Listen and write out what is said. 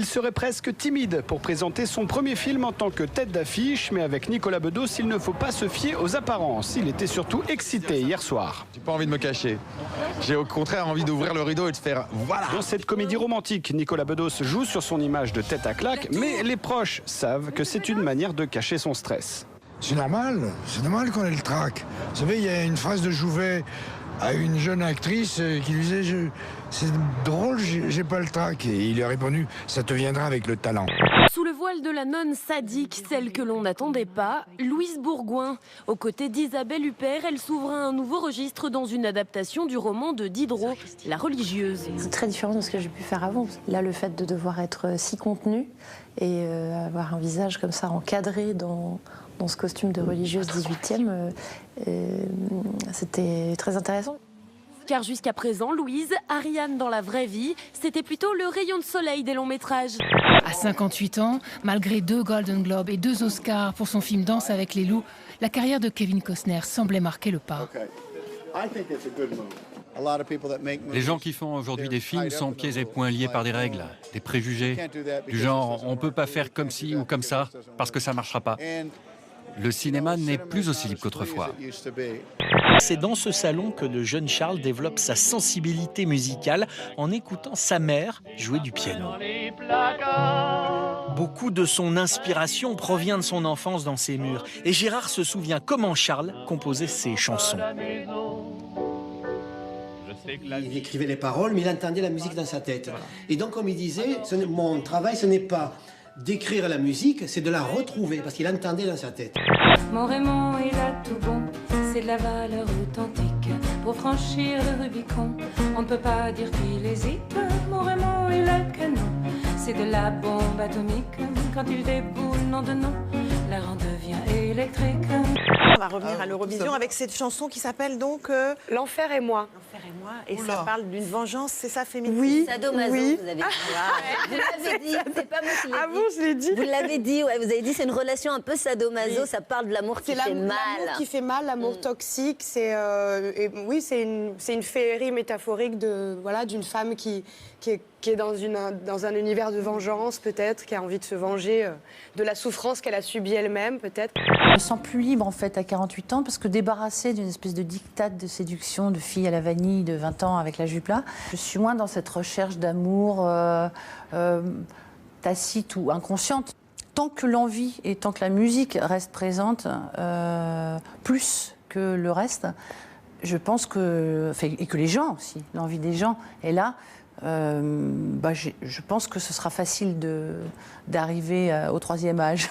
serait presque timide pour présenter son premier film en tant que tête d'affiche, mais avec Nicolas Bedos, il ne faut pas se fier aux apparences. Il était surtout excité hier soir. J'ai pas envie de me cacher. J'ai au contraire envie d'ouvrir le rideau et de faire voilà. Dans cette comédie romantique, Nicolas Bedos joue sur son image de tête à claque, mais les proches savent que c'est une manière de cacher son stress. C'est normal qu'on ait le trac. Vous savez, il y a une phrase de Jouvet à une jeune actrice qui lui disait « C'est drôle, j'ai pas le trac ». Et il lui a répondu « Ça te viendra avec le talent ». Sous le voile de la nonne sadique, celle que l'on n'attendait pas, Louise Bourgoin. Aux côtés d'Isabelle Huppert, elle s'ouvre à un nouveau registre dans une adaptation du roman de Diderot, La religieuse. C'est très différent de ce que j'ai pu faire avant. Là, le fait de devoir être si contenue et avoir un visage comme ça encadré dans ce costume de religieuse 18e, c'était très intéressant. Car jusqu'à présent, Louise, Ariane dans la vraie vie, c'était plutôt le rayon de soleil des longs métrages. À 58 ans, malgré 2 Golden Globes et 2 Oscars pour son film Danse avec les loups, la carrière de Kevin Costner semblait marquer le pas. Les gens qui font aujourd'hui des films sont pieds et poings liés par des règles, des préjugés, du genre on ne peut pas faire comme ci ou comme ça parce que ça ne marchera pas. Le cinéma n'est plus aussi libre qu'autrefois. C'est dans ce salon que le jeune Charles développe sa sensibilité musicale en écoutant sa mère jouer du piano. Beaucoup de son inspiration provient de son enfance dans ces murs. Et Gérard se souvient comment Charles composait ses chansons. Il écrivait les paroles, mais il entendait la musique dans sa tête. Et donc, comme il disait, mon travail, ce n'est pas d'écrire la musique, c'est de la retrouver, parce qu'il entendait dans sa tête. Mon Raymond, il a tout bon, c'est de la valeur authentique. Pour franchir le Rubicon, on ne peut pas dire qu'il hésite. Mon Raymond, il a le canon, c'est de la bombe atomique. Quand il déboule, nom de nom, l'air en devient électrique. On va revenir à l'Eurovision avec cette chanson qui s'appelle donc L'enfer et moi. L'enfer et moi. Et ça parle d'une vengeance, c'est ça, féminine? Oui. Sadomaso, oui. vous avez dit. Vous l'avez dit, c'est pas moi qui l'ai dit. Ah bon, je l'ai dit. Vous l'avez dit, ouais, vous avez dit c'est une relation un peu sadomaso, oui. Ça parle de l'amour qui fait mal. L'amour qui fait mal, l'amour toxique, c'est oui, c'est une féerie métaphorique de voilà d'une femme qui est dans un univers de vengeance peut-être, qui a envie de se venger de la souffrance qu'elle a subie elle-même peut-être. Je me sens plus libre en fait à 48 ans parce que débarrassée d'une espèce de diktat de séduction de fille à la vanille de 20 ans avec la jupe là, je suis moins dans cette recherche d'amour tacite ou inconsciente. Tant que l'envie et tant que la musique reste présente, plus que le reste, je pense que, et que les gens aussi, l'envie des gens est là, je pense que ce sera facile d'arriver au 3e âge.